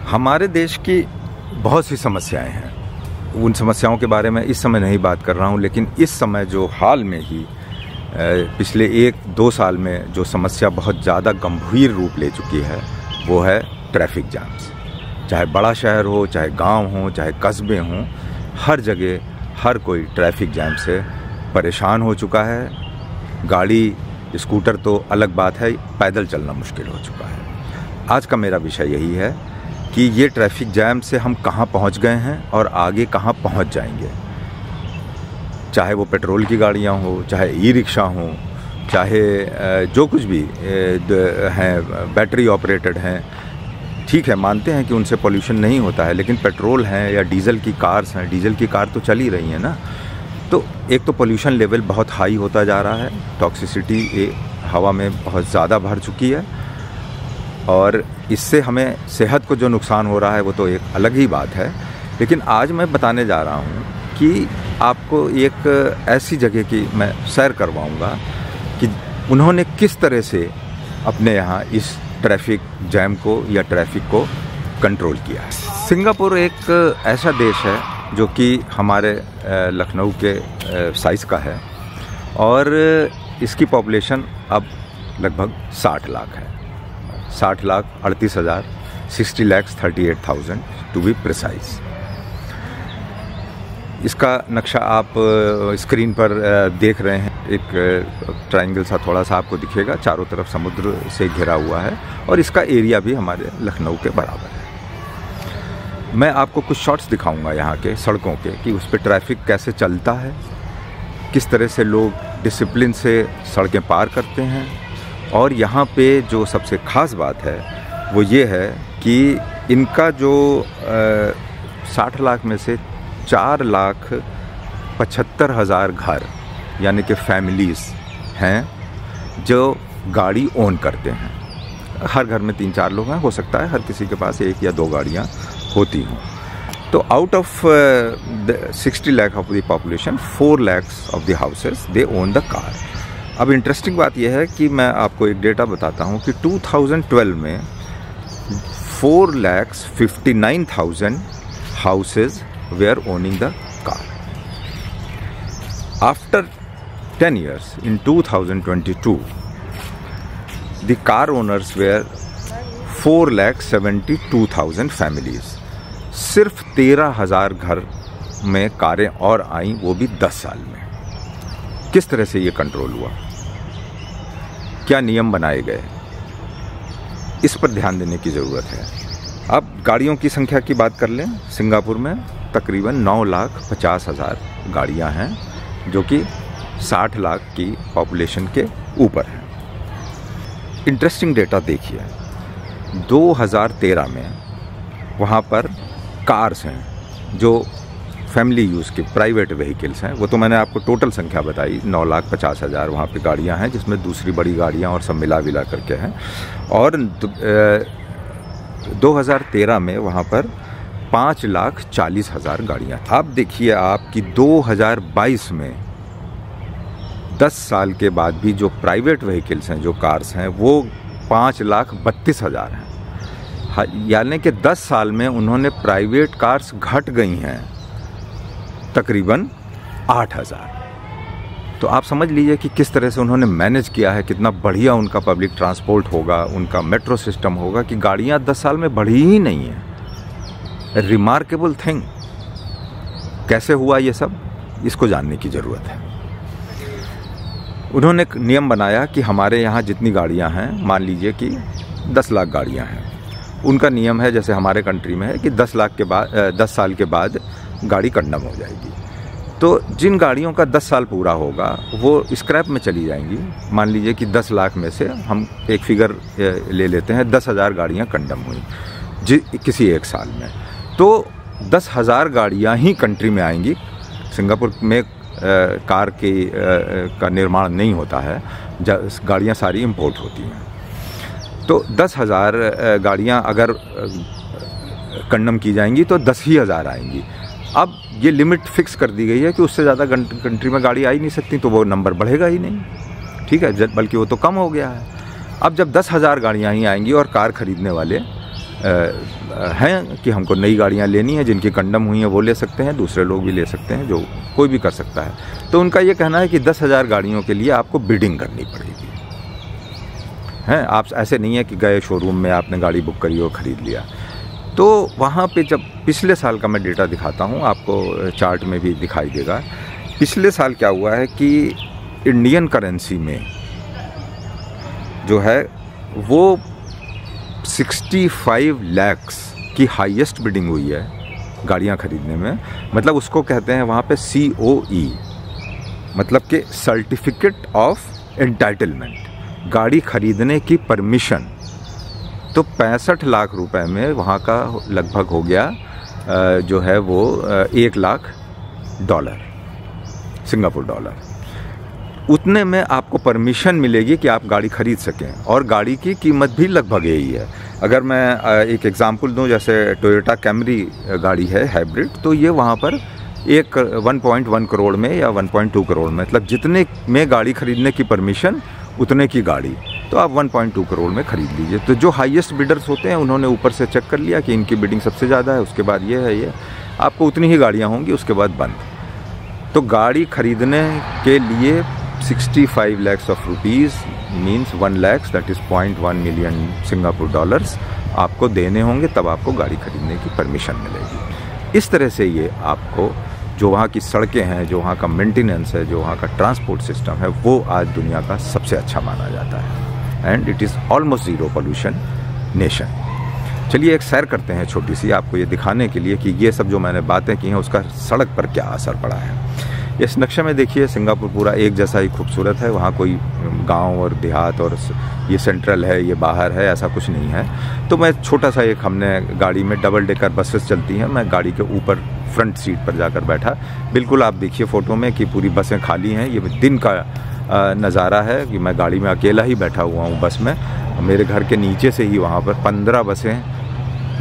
हमारे देश की बहुत सी समस्याएं हैं। उन समस्याओं के बारे में इस समय नहीं बात कर रहा हूं, लेकिन इस समय जो हाल में ही पिछले 1-2 साल में जो समस्या बहुत ज़्यादा गंभीर रूप ले चुकी है वो है ट्रैफिक जाम्स। चाहे बड़ा शहर हो, चाहे गांव हो, चाहे कस्बे हों, हर जगह हर कोई ट्रैफिक जैम से परेशान हो चुका है। गाड़ी, स्कूटर तो अलग बात है, पैदल चलना मुश्किल हो चुका है। आज का मेरा विषय यही है कि ये ट्रैफिक जैम से हम कहाँ पहुँच गए हैं और आगे कहाँ पहुँच जाएंगे। चाहे वो पेट्रोल की गाड़ियाँ हो, चाहे ई-रिक्शा हो, चाहे जो कुछ भी हैं, बैटरी ऑपरेटेड हैं। ठीक है, मानते हैं कि उनसे पोल्यूशन नहीं होता है, लेकिन पेट्रोल हैं या डीजल की कार्स हैं, डीजल की कार तो चल ही रही हैं ना। तो एक तो पोल्यूशन लेवल बहुत हाई होता जा रहा है, टॉक्सिसिटी हवा में बहुत ज़्यादा भर चुकी है, और इससे हमें सेहत को जो नुकसान हो रहा है वो तो एक अलग ही बात है। लेकिन आज मैं बताने जा रहा हूँ कि आपको एक ऐसी जगह की मैं सैर करवाऊँगा कि उन्होंने किस तरह से अपने यहाँ इस ट्रैफिक जैम को या ट्रैफिक को कंट्रोल किया है। सिंगापुर एक ऐसा देश है जो कि हमारे लखनऊ के साइज़ का है, और इसकी पॉपुलेशन अब लगभग 60 लाख है। 60 lakh 38,000, 60 lakhs 38,000 to be precise. इसका नक्शा आप स्क्रीन पर देख रहे हैं। एक ट्रायंगल सा थोड़ा सा आपको दिखेगा, चारों तरफ समुद्र से घिरा हुआ है, और इसका एरिया भी हमारे लखनऊ के बराबर है। मैं आपको कुछ शॉट्स दिखाऊंगा यहाँ के सड़कों के कि उस पर ट्रैफिक कैसे चलता है, किस तरह से लोग डिसिप्लिन से सड़कें पार करते हैं। और यहाँ पे जो सबसे ख़ास बात है वो ये है कि इनका जो 60 लाख में से 4,75,000 घर यानी कि फैमिलीज़ हैं जो गाड़ी ओन करते हैं। हर घर में 3-4 लोग हैं, हो सकता है हर किसी के पास 1 या 2 गाड़ियाँ होती हों। तो out of 60 lakh of the population, 4 lakhs of the houses they own the car. अब इंटरेस्टिंग बात यह है कि मैं आपको एक डेटा बताता हूँ कि 2012 में 4,59,000 houses were owning the car. After 10 years, in 2022, the car owners were 4,72,000 families. सिर्फ 13,000 घर में कारें और आईं, वो भी 10 साल में। किस तरह से ये कंट्रोल हुआ, क्या नियम बनाए गए, इस पर ध्यान देने की ज़रूरत है। अब गाड़ियों की संख्या की बात कर लें। सिंगापुर में तकरीबन 9,50,000 गाड़ियां हैं, जो कि 60 लाख की पॉपुलेशन के ऊपर है। इंटरेस्टिंग डेटा देखिए, 2013 में वहाँ पर कार्स हैं जो फैमिली यूज़ के प्राइवेट व्हीकल्स हैं। वो तो मैंने आपको टोटल संख्या बताई, 9,50,000 वहाँ पे गाड़ियाँ हैं, जिसमें दूसरी बड़ी गाड़ियाँ और सब मिला विला करके हैं। और 2013 में वहाँ पर 5,40,000 गाड़ियाँ। अब देखिए आप कि 2022 में 10 साल के बाद भी जो प्राइवेट व्हीकल्स हैं, जो कार्स हैं, वो 5,32,000 हैं। यानी कि 10 साल में उन्होंने प्राइवेट कार्स घट गई हैं तकरीबन 8,000। तो आप समझ लीजिए कि किस तरह से उन्होंने मैनेज किया है, कितना बढ़िया उनका पब्लिक ट्रांसपोर्ट होगा, उनका मेट्रो सिस्टम होगा कि गाड़ियाँ 10 साल में बढ़ी ही नहीं हैं। Remarkable thing. कैसे हुआ ये सब, इसको जानने की ज़रूरत है। उन्होंने एक नियम बनाया कि हमारे यहाँ जितनी गाड़ियाँ हैं, मान लीजिए कि 10 लाख गाड़ियाँ हैं, उनका नियम है जैसे हमारे कंट्री में है कि 10 साल के बाद गाड़ी कंडम हो जाएगी। तो जिन गाड़ियों का 10 साल पूरा होगा वो स्क्रैप में चली जाएंगी। मान लीजिए कि 10 लाख में से हम एक फिगर ले लेते हैं, 10,000 गाड़ियाँ कंडम हुई किसी एक साल में, तो 10,000 गाड़ियाँ ही कंट्री में आएंगी। सिंगापुर में कार का निर्माण नहीं होता है, गाड़ियाँ सारी इंपोर्ट होती हैं। तो 10,000 गाड़ियाँ अगर कंडम की जाएंगी तो 10,000 आएंगी। अब ये लिमिट फिक्स कर दी गई है कि उससे ज़्यादा कंट्री में गाड़ी आ ही नहीं सकती, तो वो नंबर बढ़ेगा ही नहीं, ठीक है, बल्कि वो तो कम हो गया है। अब जब 10,000 गाड़ियाँ ही आएंगी और कार खरीदने वाले हैं कि हमको नई गाड़ियां लेनी है, जिनकी कंडम हुई है वो ले सकते हैं, दूसरे लोग भी ले सकते हैं, जो कोई भी कर सकता है। तो उनका ये कहना है कि 10,000 गाड़ियों के लिए आपको बिडिंग करनी पड़ेगी, हैं। आप ऐसे नहीं है कि गए शोरूम में आपने गाड़ी बुक करी और ख़रीद लिया। तो वहाँ पे जब पिछले साल का मैं डेटा दिखाता हूँ आपको, चार्ट में भी दिखाई देगा। पिछले साल क्या हुआ है कि इंडियन करेंसी में जो है वो 65 लाख की हाईएस्ट बिडिंग हुई है गाड़ियाँ ख़रीदने में। मतलब उसको कहते हैं वहाँ पे COE, मतलब कि सर्टिफिकेट ऑफ एंटाइटलमेंट, गाड़ी खरीदने की परमिशन। तो 65 लाख रुपए में वहाँ का लगभग हो गया जो है वो $1 लाख, सिंगापुर डॉलर। उतने में आपको परमिशन मिलेगी कि आप गाड़ी खरीद सकें, और गाड़ी की कीमत भी लगभग यही है। अगर मैं एक एग्जांपल दूं, जैसे टोयोटा कैमरी गाड़ी है हाइब्रिड, तो ये वहाँ पर 1.1 करोड़ में या 1.2 करोड़ में, मतलब जितने में गाड़ी खरीदने की परमिशन उतने की गाड़ी, तो आप 1.2 करोड़ में खरीद लीजिए। तो जो हाईएस्ट बिडर्स होते हैं उन्होंने ऊपर से चेक कर लिया कि इनकी बिडिंग सबसे ज़्यादा है, उसके बाद ये है, ये आपको उतनी ही गाड़ियाँ होंगी, उसके बाद बंद। तो गाड़ी खरीदने के लिए 65 lakhs of rupees means 1 lakhs, that is 0.1 million Singapore dollars आपको देने होंगे, तब आपको गाड़ी खरीदने की परमिशन मिलेगी। इस तरह से ये आपको जो वहाँ की सड़कें हैं, जो वहाँ का मेंटेनेंस है, जो वहाँ का ट्रांसपोर्ट सिस्टम है, वो आज दुनिया का सबसे अच्छा माना जाता है। And it is almost zero pollution nation. चलिए एक सैर करते हैं छोटी सी, आपको ये दिखाने के लिए कि ये सब जो मैंने बातें की हैं उसका सड़क पर क्या असर पड़ा है। इस नक्शे में देखिए सिंगापुर पूरा एक जैसा ही खूबसूरत है, वहाँ कोई गांव और देहात और ये सेंट्रल है, ये बाहर है, ऐसा कुछ नहीं है। तो मैं छोटा सा एक, हमने गाड़ी में डबल डेकर बसेस चलती हैं, मैं गाड़ी के ऊपर फ्रंट सीट पर जाकर बैठा। बिल्कुल आप देखिए फ़ोटो में कि पूरी बसें खाली हैं। ये दिन का नज़ारा है कि मैं गाड़ी में अकेला ही बैठा हुआ हूँ बस में। मेरे घर के नीचे से ही वहाँ पर 15 बसें,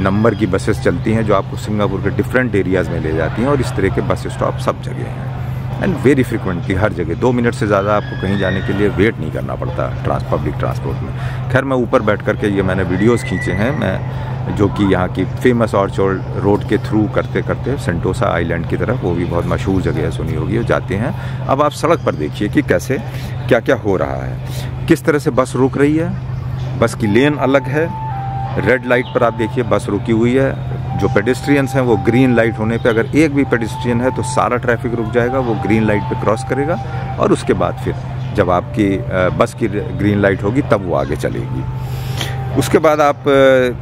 नंबर की बसेस चलती हैं जो आपको सिंगापुर के डिफरेंट एरियाज़ में ले जाती हैं, और इस तरह के बस स्टॉप सब जगह हैं एंड वेरी फ्रिक्वेंटली, हर जगह। 2 मिनट से ज़्यादा आपको कहीं जाने के लिए वेट नहीं करना पड़ता पब्लिक ट्रांसपोर्ट में। खैर मैं ऊपर बैठ कर के ये मैंने वीडियोस खींचे हैं मैं, जो कि यहाँ की फेमस ऑर्चर्ड रोड के थ्रू करते करते सेंटोसा आइलैंड की तरफ, वो भी बहुत मशहूर जगह है, सुनी होगी, वो जाते हैं। अब आप सड़क पर देखिए कि कैसे क्या क्या हो रहा है, किस तरह से बस रुक रही है, बस की लेन अलग है। रेड लाइट पर आप देखिए बस रुकी हुई है। जो पेडेस्ट्रियंस हैं वो ग्रीन लाइट होने पे, अगर एक भी पेडेस्ट्रियन है तो सारा ट्रैफिक रुक जाएगा, वो ग्रीन लाइट पे क्रॉस करेगा, और उसके बाद फिर जब आपकी बस की ग्रीन लाइट होगी तब वो आगे चलेगी। उसके बाद आप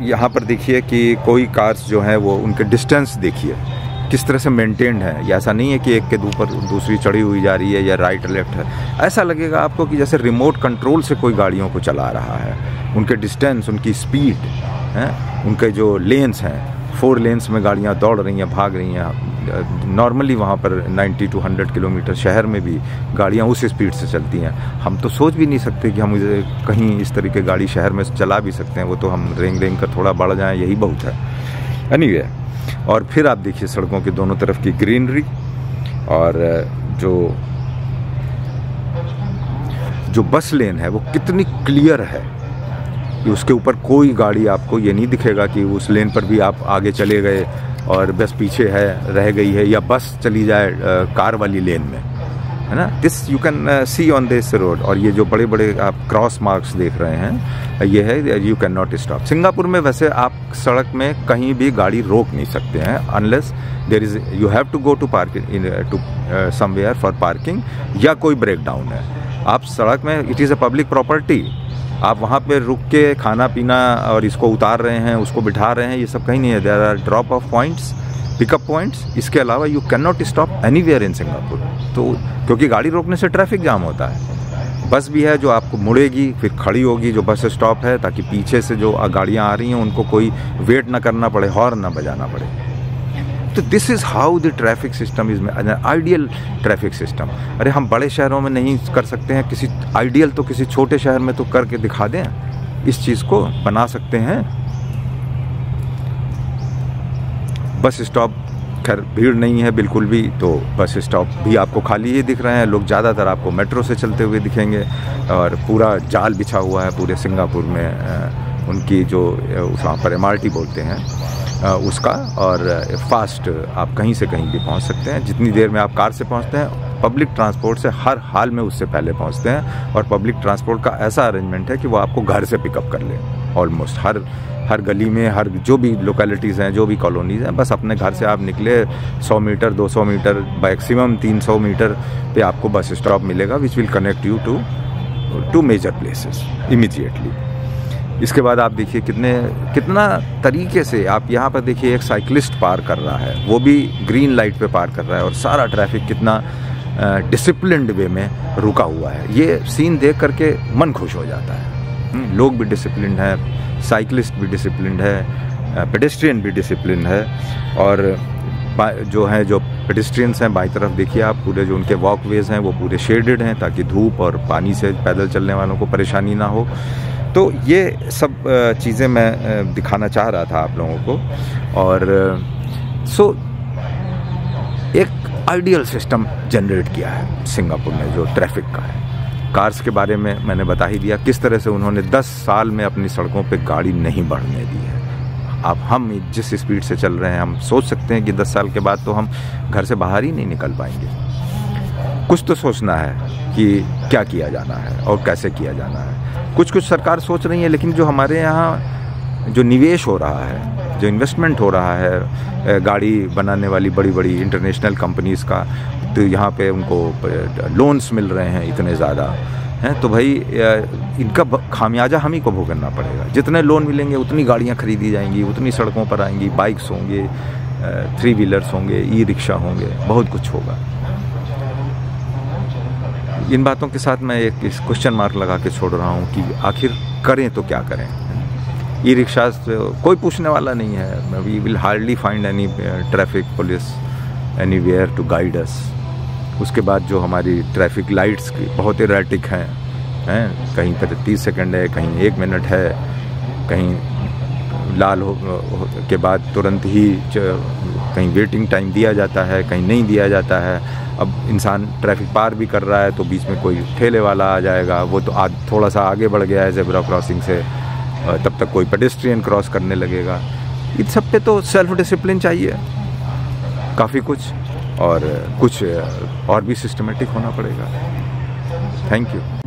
यहाँ पर देखिए कि कोई कार्स जो हैं वो उनके डिस्टेंस देखिए किस तरह से मेंटेन्ड है। ये ऐसा नहीं है कि एक के ऊपर दूसरी चढ़ी हुई जा रही है या राइट लेफ्ट है। ऐसा लगेगा आपको कि जैसे रिमोट कंट्रोल से कोई गाड़ियों को चला रहा है। उनके डिस्टेंस, उनकी स्पीड हैं, उनके जो लेन्स हैं, 4 लेन्स में गाड़ियाँ दौड़ रही हैं, भाग रही हैं। नॉर्मली वहाँ पर 90 to 100 किलोमीटर शहर में भी गाड़ियाँ उस स्पीड से चलती हैं। हम तो सोच भी नहीं सकते कि हम कहीं इस तरह की गाड़ी शहर में चला भी सकते हैं। वो तो हम रेंग रेंग कर थोड़ा बढ़ जाएं, यही बहुत है। एनीवे, और फिर आप देखिए सड़कों के दोनों तरफ की ग्रीनरी, और जो बस लेन है वो कितनी क्लियर है कि उसके ऊपर कोई गाड़ी आपको ये नहीं दिखेगा कि उस लेन पर भी आप आगे चले गए और बस पीछे है, रह गई है, या बस चली जाए कार वाली लेन में, है ना। This you can see on this road. और ये जो बड़े बड़े आप क्रॉस मार्क्स देख रहे हैं, ये है you can not stop. Singapore में वैसे आप सड़क में कहीं भी गाड़ी रोक नहीं सकते हैं, unless there is you have to go to parking to somewhere for parking, या कोई ब्रेक डाउन है। आप सड़क में, it is a public property, आप वहाँ पे रुक के खाना पीना और इसको उतार रहे हैं, उसको बिठा रहे हैं, ये सब कहीं नहीं है। There are drop off points, pickup points. इसके अलावा you can not stop anywhere in Singapore. तो क्योंकि गाड़ी रोकने से ट्रैफिक जाम होता है। बस भी है जो आपको मुड़ेगी, फिर खड़ी होगी जो बस स्टॉप है, ताकि पीछे से जो गाड़ियाँ आ रही हैं उनको कोई वेट ना करना पड़े, हॉर्न ना बजाना पड़े। तो this is how the traffic system is ideal traffic system. अरे हम बड़े शहरों में नहीं कर सकते हैं, किसी आइडियल तो किसी छोटे शहर में तो करके दिखा दें, इस चीज़ को बना सकते हैं। बस स्टॉप, खैर भीड़ नहीं है बिल्कुल भी, तो बस स्टॉप भी आपको खाली ही दिख रहे हैं। लोग ज़्यादातर आपको मेट्रो से चलते हुए दिखेंगे, और पूरा जाल बिछा हुआ है पूरे सिंगापुर में उनकी जो वहाँ पर MRT बोलते हैं उसका, और फास्ट आप कहीं से कहीं भी पहुँच सकते हैं। जितनी देर में आप कार से पहुँचते हैं, पब्लिक ट्रांसपोर्ट से हर हाल में उससे पहले पहुँचते हैं। और पब्लिक ट्रांसपोर्ट का ऐसा अरेंजमेंट है कि वो आपको घर से पिकअप कर ले, ऑलमोस्ट हर गली में, हर जो भी लोकेलिटीज़ हैं, जो भी कॉलोनीज़ हैं, बस अपने घर से आप निकले 100 मीटर 200 मीटर मैक्सिमम 300 मीटर पे आपको बस स्टॉप मिलेगा, which will connect you to major places immediately. इसके बाद आप देखिए कितना तरीके से आप यहाँ पर देखिए, एक साइकिलिस्ट पार कर रहा है, वो भी ग्रीन लाइट पे पार कर रहा है, और सारा ट्रैफिक कितना डिसिप्लिन्ड वे में रुका हुआ है। ये सीन देख करके मन खुश हो जाता है। लोग भी डिसिप्लिन्ड हैं, साइकिलिस्ट भी डिसिप्लिन्ड है, पेडेस्ट्रियन भी डिसिप्लिन है, और जो पेडेस्ट्रियंस हैं बाईं तरफ देखिए आप, पूरे जो उनके वॉकवेज हैं वो पूरे शेडेड हैं ताकि धूप और पानी से पैदल चलने वालों को परेशानी ना हो। तो ये सब चीज़ें मैं दिखाना चाह रहा था आप लोगों को। और एक आइडियल सिस्टम जनरेट किया है सिंगापुर ने जो ट्रैफिक का है। कार्स के बारे में मैंने बता ही दिया, किस तरह से उन्होंने 10 साल में अपनी सड़कों पे गाड़ी नहीं बढ़ने दी है। अब हम जिस स्पीड से चल रहे हैं, हम सोच सकते हैं कि 10 साल के बाद तो हम घर से बाहर ही नहीं निकल पाएंगे। कुछ तो सोचना है कि क्या किया जाना है और कैसे किया जाना है। कुछ सरकार सोच रही है, लेकिन जो हमारे यहाँ जो निवेश हो रहा है, जो इन्वेस्टमेंट हो रहा है गाड़ी बनाने वाली बड़ी बड़ी इंटरनेशनल कंपनीज़ का, तो यहाँ पे उनको लोन्स मिल रहे हैं इतने ज़्यादा हैं, तो भाई इनका खामियाजा हम ही को भुगतना पड़ेगा। जितने लोन मिलेंगे उतनी गाड़ियाँ खरीदी जाएंगी, उतनी सड़कों पर आएंगी, बाइक्स होंगे, 3 व्हीलर्स होंगे, ई-रिक्शा होंगे, बहुत कुछ होगा। इन बातों के साथ मैं एक क्वेश्चन मार्क लगा के छोड़ रहा हूँ कि आखिर करें तो क्या करें। ई-रिक्शा कोई पूछने वाला नहीं है, we will hardly find any traffic police anywhere to guide us. उसके बाद जो हमारी ट्रैफिक लाइट्स की बहुत इरेटिक हैं, कहीं पर 30 सेकंड है, कहीं 1 मिनट है, कहीं लाल हो के बाद तुरंत ही कहीं वेटिंग टाइम दिया जाता है, कहीं नहीं दिया जाता है। अब इंसान ट्रैफिक पार भी कर रहा है तो बीच में कोई ठेले वाला आ जाएगा, वो तो थोड़ा सा आगे बढ़ गया है ज़ेब्रा क्रॉसिंग से, तब तक कोई पेडेस्ट्रियन क्रॉस करने लगेगा। इन सब पे तो सेल्फ डिसिप्लिन चाहिए काफ़ी कुछ, और कुछ और भी सिस्टमेटिक होना पड़ेगा। Thank you.